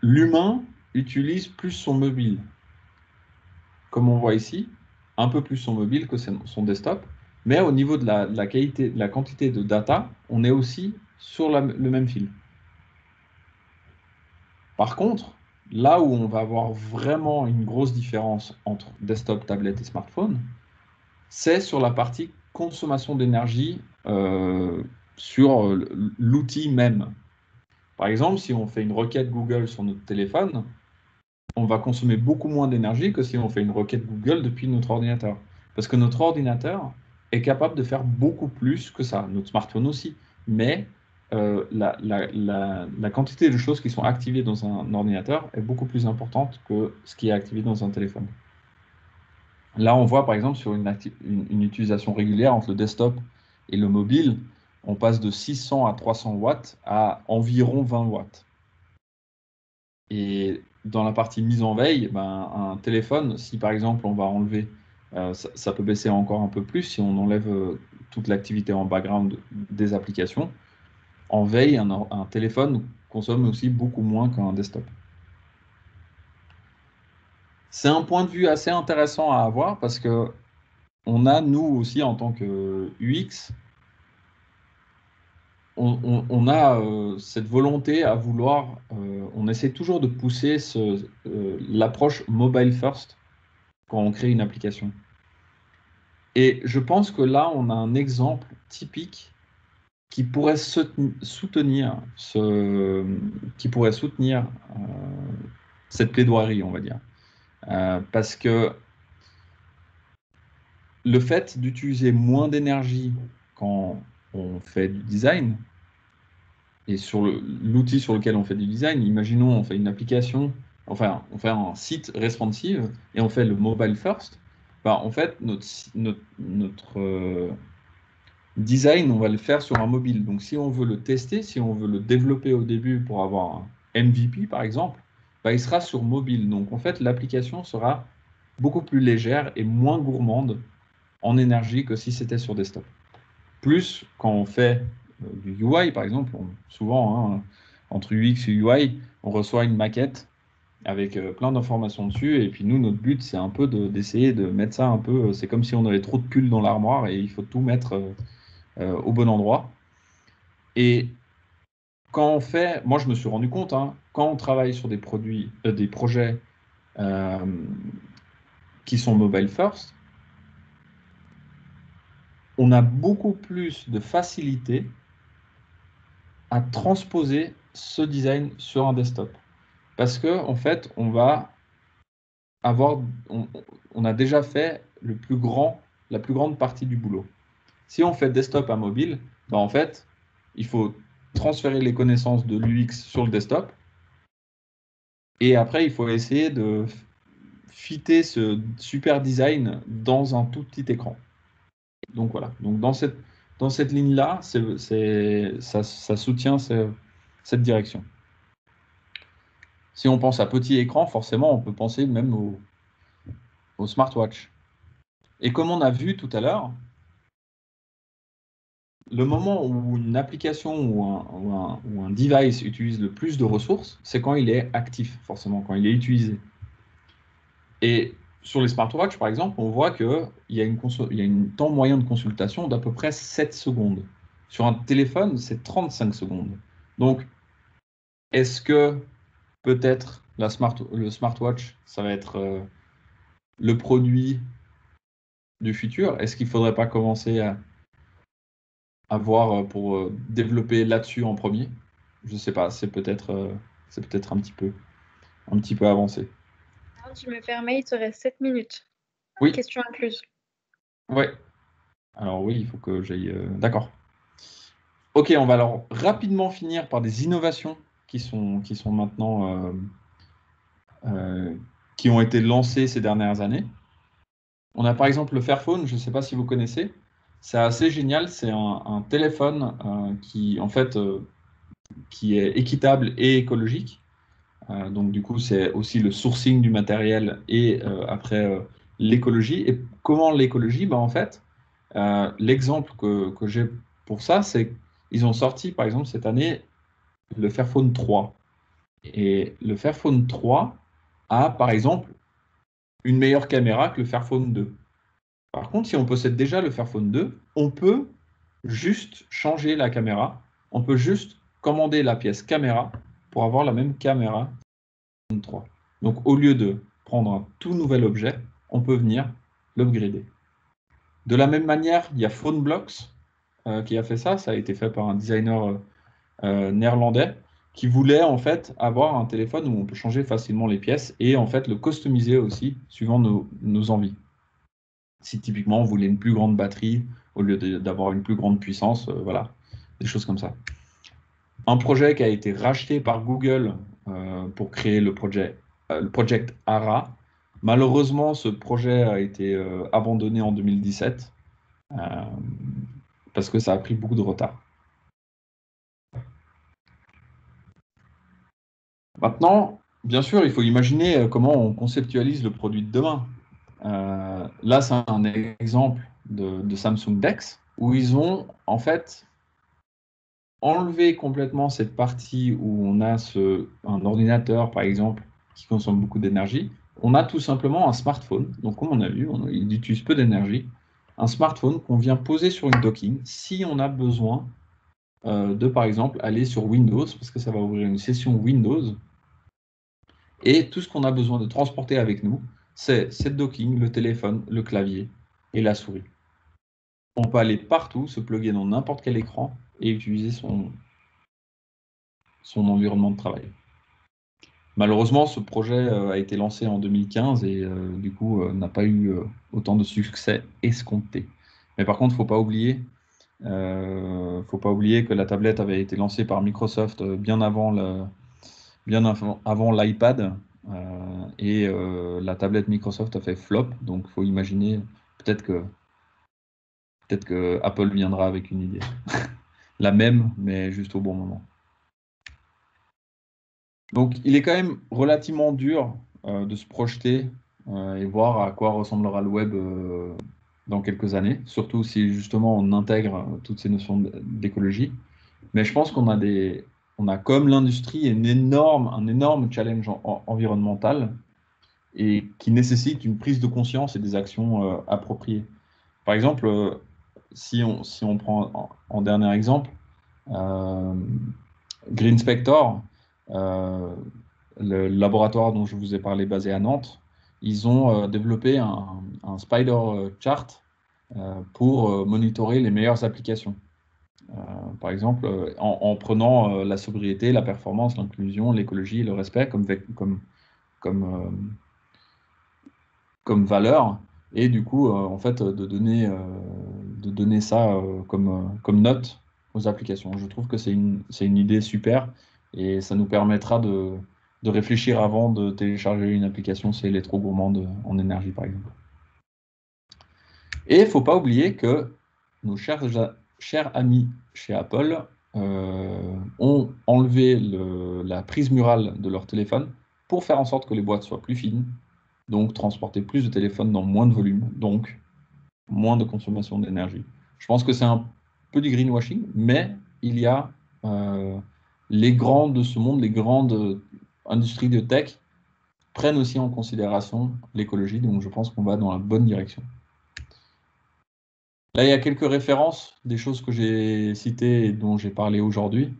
l'humain utilise plus son mobile, comme on voit ici, un peu plus son mobile que son desktop, mais au niveau de la qualité, de la quantité de data, on est aussi sur le même fil. Par contre, là où on va avoir vraiment une grosse différence entre desktop, tablette et smartphone, c'est sur la partie consommation d'énergie sur l'outil même. Par exemple, si on fait une requête Google sur notre téléphone, on va consommer beaucoup moins d'énergie que si on fait une requête Google depuis notre ordinateur. Parce que notre ordinateur est capable de faire beaucoup plus que ça, notre smartphone aussi. Mais la quantité de choses qui sont activées dans un ordinateur est beaucoup plus importante que ce qui est activé dans un téléphone. Là, on voit par exemple sur une utilisation régulière entre le desktop et le mobile, on passe de 600 à 300 watts à environ 20 watts. Et dans la partie mise en veille, ben, un téléphone, si par exemple on va enlever, ça peut baisser encore un peu plus si on enlève toute l'activité en background des applications. En veille, un téléphone consomme aussi beaucoup moins qu'un desktop. C'est un point de vue assez intéressant à avoir parce que on a, nous aussi, en tant que UX, on a cette volonté à vouloir, on essaie toujours de pousser l'approche mobile first quand on crée une application. Et je pense que là, on a un exemple typique qui pourrait soutenir, qui pourrait soutenir cette plaidoirie, on va dire. Parce que le fait d'utiliser moins d'énergie quand on fait du design, et sur l'outil sur lequel on fait du design, imaginons on fait une application, enfin on fait un site responsive et on fait le mobile first, bah, en fait notre design, on va le faire sur un mobile. Donc si on veut le tester, si on veut le développer au début pour avoir un MVP par exemple, bah, il sera sur mobile. Donc en fait l'application sera beaucoup plus légère et moins gourmande en énergie que si c'était sur desktop. Plus quand on fait du UI, par exemple, souvent, hein, entre UX et UI, on reçoit une maquette avec plein d'informations dessus. Et puis nous, notre but, c'est un peu d'essayer de mettre ça un peu. C'est comme si on avait trop de pulls dans l'armoire et il faut tout mettre au bon endroit. Et quand on fait, moi je me suis rendu compte, hein, quand on travaille sur des produits, des projets qui sont mobile first, on a beaucoup plus de facilité à transposer ce design sur un desktop. Parce que en fait, on va avoir, on a déjà fait la plus grande partie du boulot. Si on fait desktop à mobile, ben en fait, il faut transférer les connaissances de l'UX sur le desktop. Et après, il faut essayer de fitter ce super design dans un tout petit écran. Donc voilà. Donc dans cette ligne-là, ça soutient cette direction. Si on pense à petit écran, forcément, on peut penser même au smartwatch. Et comme on a vu tout à l'heure, le moment où une application ou un device utilise le plus de ressources, c'est quand il est actif, forcément, quand il est utilisé. Et sur les smartwatches, par exemple, on voit qu'il y a un temps moyen de consultation d'à peu près 7 secondes. Sur un téléphone, c'est 35 secondes. Donc, est-ce que peut-être le smartwatch, ça va être le produit du futur? Est-ce qu'il ne faudrait pas commencer à voir pour développer là-dessus en premier? Je ne sais pas, c'est peut-être un petit peu avancé. Alors, tu me permets, il te reste 7 minutes. Oui, Question incluse. ouais. Alors oui, il faut que j'aille. D'accord. Ok, on va alors rapidement finir par des innovations qui sont maintenant euh, qui ont été lancées ces dernières années. On a par exemple le Fairphone, je ne sais pas si vous connaissez. C'est assez génial. C'est un téléphone qui en fait qui est équitable et écologique. Donc du coup, c'est aussi le sourcing du matériel et après l'écologie. Et comment l'écologie? En fait, l'exemple que j'ai pour ça, c'est qu'ils ont sorti par exemple cette année le Fairphone 3. Et le Fairphone 3 a, par exemple, une meilleure caméra que le Fairphone 2. Par contre, si on possède déjà le Fairphone 2, on peut juste changer la caméra. On peut juste commander la pièce caméra pour avoir la même caméra que le 3. Donc, au lieu de prendre un tout nouvel objet, on peut venir l'upgrader. De la même manière, il y a PhoneBlocks qui a fait ça. Ça a été fait par un designer néerlandais qui voulait en fait avoir un téléphone où on peut changer facilement les pièces et en fait le customiser aussi suivant nos envies. Si typiquement on voulait une plus grande batterie au lieu d'avoir une plus grande puissance, voilà, des choses comme ça. Un projet qui a été racheté par Google pour créer le Project ARA. Malheureusement, ce projet a été abandonné en 2017 euh, parce que ça a pris beaucoup de retard. Maintenant, bien sûr, il faut imaginer comment on conceptualise le produit de demain. Là, c'est un exemple de Samsung DeX où ils ont en fait enlevé complètement cette partie où on a un ordinateur, par exemple, qui consomme beaucoup d'énergie. On a tout simplement un smartphone. Donc, comme on a vu, il utilise peu d'énergie. Un smartphone qu'on vient poser sur une docking si on a besoin de, par exemple, aller sur Windows, parce que ça va ouvrir une session Windows. Et tout ce qu'on a besoin de transporter avec nous, c'est cette docking, le téléphone, le clavier et la souris. On peut aller partout, se plugger dans n'importe quel écran et utiliser son environnement de travail. Malheureusement, ce projet a été lancé en 2015 et du coup n'a pas eu autant de succès escompté. Mais par contre, faut pas oublier que la tablette avait été lancée par Microsoft bien avant l'iPad. Et la tablette Microsoft a fait flop, donc il faut imaginer peut-être que Apple viendra avec une idée. La même, mais juste au bon moment. Donc il est quand même relativement dur de se projeter et voir à quoi ressemblera le web dans quelques années, surtout si justement on intègre toutes ces notions d'écologie. Mais je pense on a comme l'industrie un énorme challenge environnemental et qui nécessite une prise de conscience et des actions appropriées. Par exemple, si on prend en dernier exemple, Green Spector, le laboratoire dont je vous ai parlé basé à Nantes, ils ont développé un spider chart pour monitorer les meilleures applications. Par exemple, en prenant la sobriété, la performance, l'inclusion, l'écologie et le respect comme, comme valeur, et du coup, en fait, de donner ça comme note aux applications. Je trouve que c'est une idée super, et ça nous permettra de réfléchir avant de télécharger une application si elle est trop gourmande en énergie, par exemple. Et il ne faut pas oublier que nos chers amis chez Apple ont enlevé la prise murale de leur téléphone pour faire en sorte que les boîtes soient plus fines, donc transporter plus de téléphones dans moins de volume, donc moins de consommation d'énergie. Je pense que c'est un peu du greenwashing, mais il y a les grands de ce monde, les grandes industries de tech prennent aussi en considération l'écologie, donc je pense qu'on va dans la bonne direction. Là, il y a quelques références, des choses que j'ai citées et dont j'ai parlé aujourd'hui.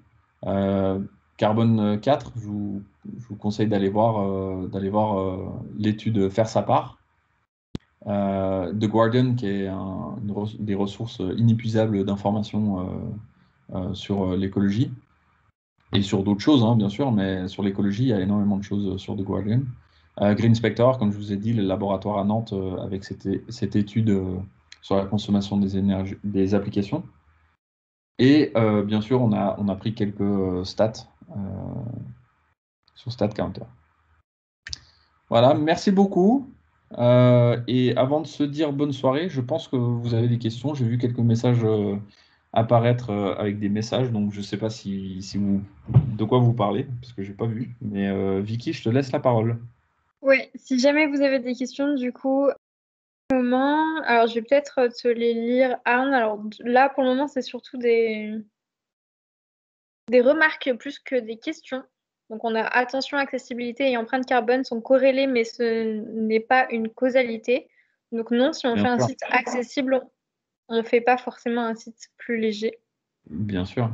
Carbone 4, je vous conseille d'aller voir l'étude Faire sa part. The Guardian, qui est des ressources inépuisables d'informations sur l'écologie et sur d'autres choses, hein, bien sûr, mais sur l'écologie, il y a énormément de choses sur The Guardian. Green Spector, comme je vous ai dit, le laboratoire à Nantes avec cette étude sur la consommation des applications. Et bien sûr, on a pris quelques stats sur StatCounter. Voilà, merci beaucoup. Et avant de se dire bonne soirée, je pense que vous avez des questions. J'ai vu quelques messages apparaître avec des messages, donc je ne sais pas de quoi vous parlez, parce que je n'ai pas vu. Mais Vicky, je te laisse la parole. Ouais, si jamais vous avez des questions, du coup, alors je vais peut-être te les lire, Arne. Alors là, pour le moment, c'est surtout des remarques plus que des questions. Donc on a attention, accessibilité et empreinte carbone sont corrélées, mais ce n'est pas une causalité. Donc non, si on Bien fait un sûr, site accessible, on ne fait pas forcément un site plus léger. bien sûr.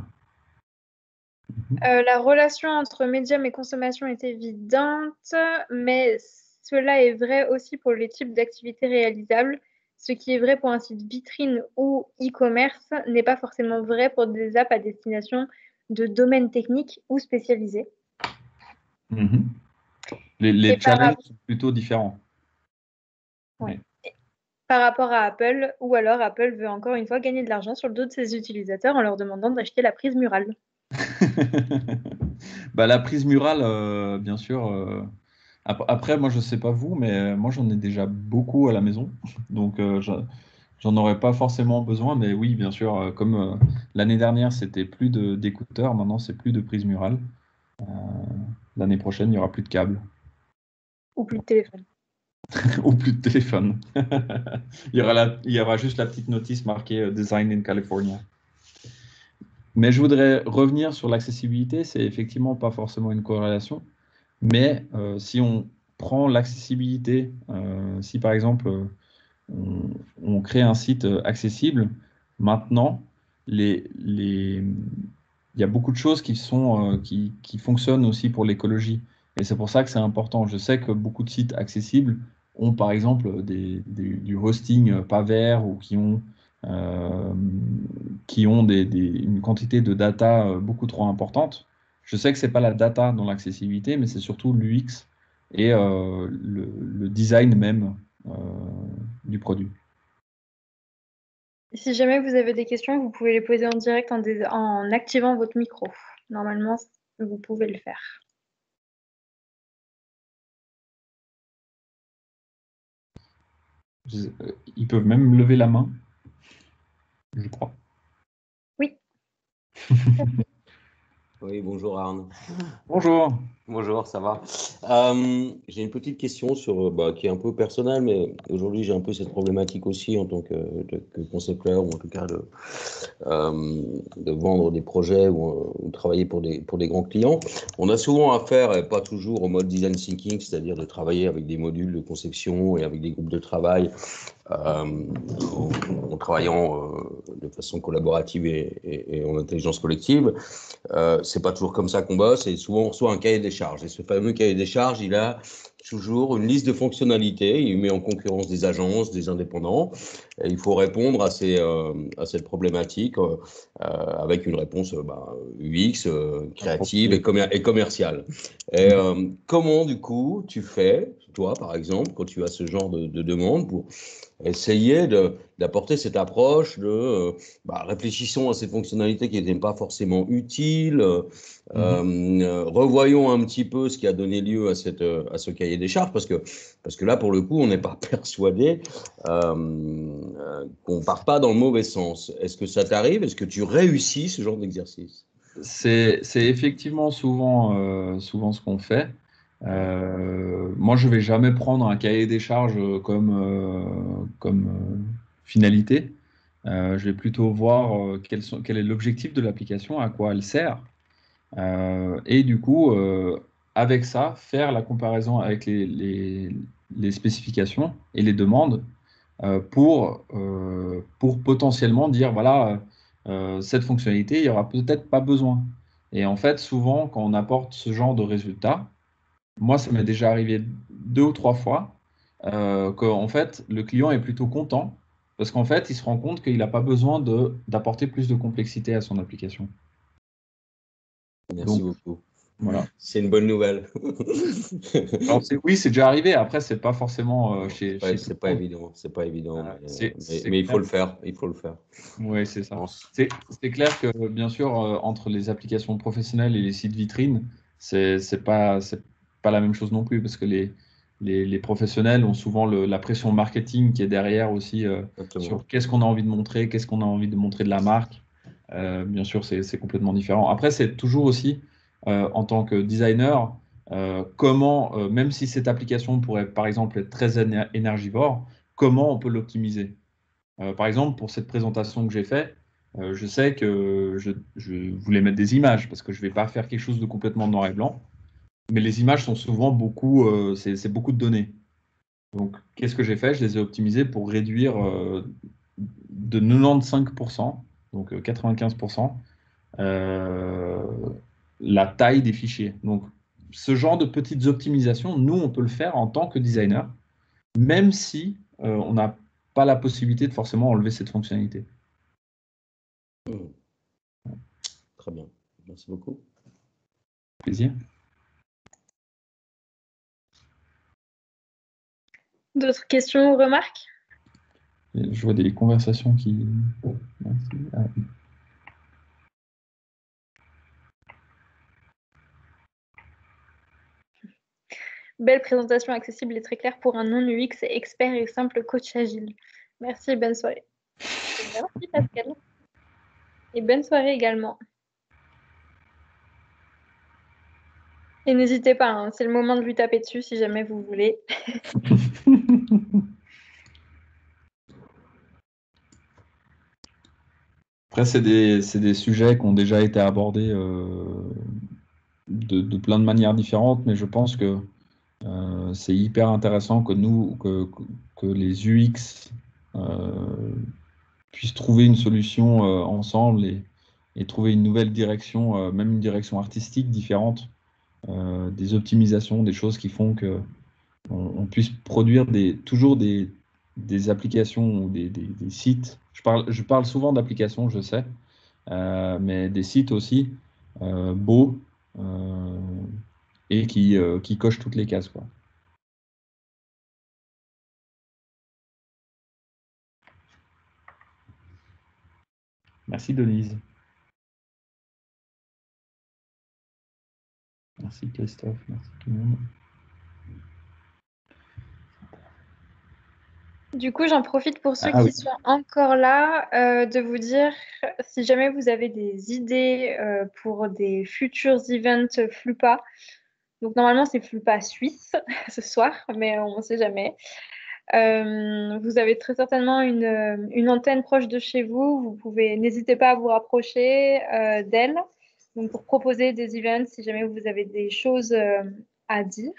La relation entre médium et consommation est évidente, mais cela est vrai aussi pour les types d'activités réalisables. Ce qui est vrai pour un site vitrine ou e-commerce n'est pas forcément vrai pour des apps à destination de domaines techniques ou spécialisés. Mhm. Et Les challenges sont plutôt différents. ouais. Oui. Par rapport à Apple, ou alors Apple veut encore une fois gagner de l'argent sur le dos de ses utilisateurs en leur demandant d'acheter la prise murale. Bah, la prise murale, bien sûr. Après, moi, je sais pas vous, mais moi, j'en ai déjà beaucoup à la maison. Donc, j'en aurais pas forcément besoin. Mais oui, bien sûr, comme l'année dernière, c'était plus d'écouteurs, maintenant, c'est plus de prise murale. Euh, L'année prochaine, il n'y aura plus de câbles Ou plus de téléphone. ou plus de téléphone. Il y aura juste la petite notice marquée Design in California. Mais je voudrais revenir sur l'accessibilité. C'est effectivement pas forcément une corrélation. Mais si on prend l'accessibilité, si par exemple on crée un site accessible, maintenant, il y a beaucoup de choses qui fonctionnent aussi pour l'écologie. Et c'est pour ça que c'est important. Je sais que beaucoup de sites accessibles ont par exemple du hosting pas vert ou euh, qui ont une quantité de data beaucoup trop importante. Je sais que c'est pas la data dans l'accessibilité, mais c'est surtout l'UX et le design même euh, du produit. Si jamais vous avez des questions, vous pouvez les poser en direct en activant votre micro. Normalement, vous pouvez le faire. Ils peuvent même lever la main, je crois. Oui. Oui, bonjour Arne. Bonjour. Bonjour, ça va? J'ai une petite question qui est un peu personnelle, mais aujourd'hui j'ai un peu cette problématique aussi en tant que concepteur, ou en tout cas de vendre des projets ou travailler pour des grands clients. On a souvent affaire, et pas toujours, au mode design thinking, c'est-à-dire de travailler avec des modules de conception et avec des groupes de travail en travaillant de façon collaborative et en intelligence collective. C'est pas toujours comme ça qu'on bosse, et souvent on reçoit un cahier des charges. Et ce fameux cahier des charges, il a toujours une liste de fonctionnalités. Il met en concurrence des agences, des indépendants. Et il faut répondre à cette problématique avec une réponse UX, créative et commerciale. Et comment, du coup, tu fais, toi, par exemple, quand tu as ce genre de demande, pour essayer d'apporter cette approche réfléchissons à ces fonctionnalités qui n'étaient pas forcément utiles, revoyons un petit peu ce qui a donné lieu à ce cahier des charges, parce que là, pour le coup, on n'est pas persuadé qu'on ne part pas dans le mauvais sens. Est-ce que ça t'arrive? Est-ce que tu réussis ce genre d'exercice? C'est effectivement souvent ce qu'on fait. Moi, je vais jamais prendre un cahier des charges comme finalité. Je vais plutôt voir quel est l'objectif de l'application, à quoi elle sert. Et du coup, avec ça, faire la comparaison avec les spécifications et les demandes pour potentiellement dire, voilà, cette fonctionnalité, il n'y aura peut-être pas besoin. Et en fait, souvent, quand on apporte ce genre de résultat, moi, ça m'est déjà arrivé 2 ou 3 fois, qu'en fait, le client est plutôt content parce qu'en fait, il se rend compte qu'il n'a pas besoin d'apporter plus de complexité à son application. Merci Donc, beaucoup. voilà. C'est une bonne nouvelle. Alors, oui, c'est déjà arrivé. Après, c'est pas forcément chez tout C'est le pas monde. évident, c'est pas évident, C'est mais il faut clair. le faire, il faut le faire, Oui, c'est je ça. pense. C'est clair que, bien sûr, entre les applications professionnelles et les sites vitrines, c'est pas la même chose non plus, parce que les professionnels ont souvent la pression marketing qui est derrière aussi Exactement. sur qu'est-ce qu'on a envie de montrer, qu'est-ce qu'on a envie de montrer de la marque. Bien sûr, c'est complètement différent. Après, c'est toujours aussi, en tant que designer, comment, même si cette application pourrait, par exemple, être très énergivore, comment on peut l'optimiser. Par exemple, pour cette présentation que j'ai faite, je sais que je voulais mettre des images parce que je ne vais pas faire quelque chose de complètement noir et blanc. Mais les images sont souvent c'est beaucoup de données. Donc, qu'est-ce que j'ai fait? Je les ai optimisées pour réduire de 95%, donc 95%, euh, la taille des fichiers. Donc, ce genre de petites optimisations, nous, on peut le faire en tant que designer, même si on n'a pas la possibilité de forcément enlever cette fonctionnalité. Très bien, merci beaucoup. Plaisir. D'autres questions ou remarques? Je vois des conversations qui. Merci. Ah. Belle présentation accessible et très claire pour un non-UX expert et simple coach agile. Merci et bonne soirée. Merci Pascal. Et bonne soirée également. Et n'hésitez pas, hein, c'est le moment de lui taper dessus si jamais vous voulez. Après, c'est des sujets qui ont déjà été abordés de plein de manières différentes, mais je pense que c'est hyper intéressant que les UX puissent trouver une solution ensemble et trouver une nouvelle direction, même une direction artistique différente, des optimisations, des choses qui font que on puisse produire toujours des applications ou des sites. Je parle souvent d'applications, je sais, mais des sites aussi beaux et qui cochent toutes les cases, quoi. Merci Denise. Merci Christophe. Merci tout le monde. Du coup, j'en profite pour ceux Ah qui oui. sont encore là, de vous dire, si jamais vous avez des idées pour des futurs events Flupa, Donc normalement, c'est flux pas suisse ce soir, mais on ne sait jamais. Vous avez très certainement une antenne proche de chez vous. N'hésitez pas à vous rapprocher d'elle. Donc pour proposer des events, si jamais vous avez des choses à dire.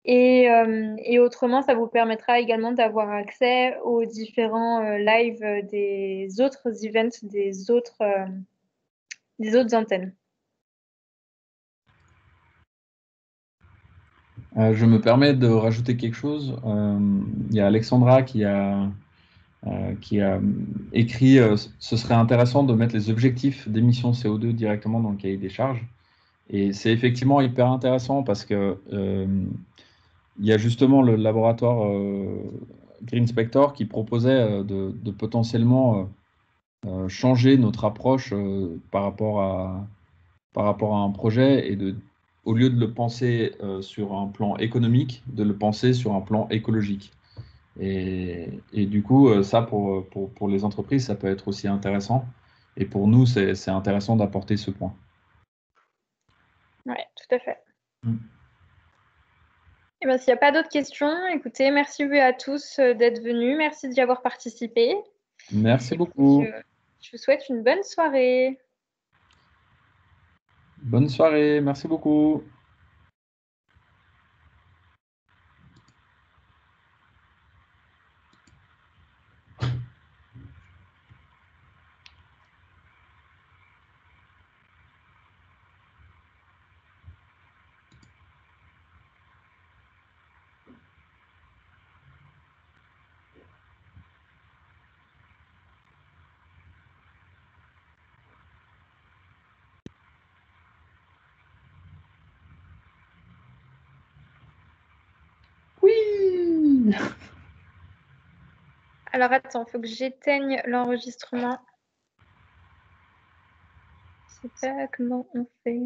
Et autrement, ça vous permettra également d'avoir accès aux différents lives des autres events, des autres antennes. Je me permets de rajouter quelque chose. Il y a Alexandra qui a écrit ce serait intéressant de mettre les objectifs d'émissions CO2 directement dans le cahier des charges. Et c'est effectivement hyper intéressant parce que il y a justement le laboratoire Green Spector qui proposait de potentiellement changer notre approche par rapport à un projet et au lieu de le penser sur un plan économique, de le penser sur un plan écologique. Et du coup, ça, pour les entreprises, ça peut être aussi intéressant. Et pour nous, c'est intéressant d'apporter ce point. Oui, tout à fait. Mm. Et ben, s'il n'y a pas d'autres questions, écoutez, merci à tous d'être venus. Merci d'y avoir participé. Merci Et puis, beaucoup. je vous souhaite une bonne soirée. Bonne soirée. Merci beaucoup. Oui. Alors attends, il faut que j'éteigne l'enregistrement. Je sais pas comment on fait.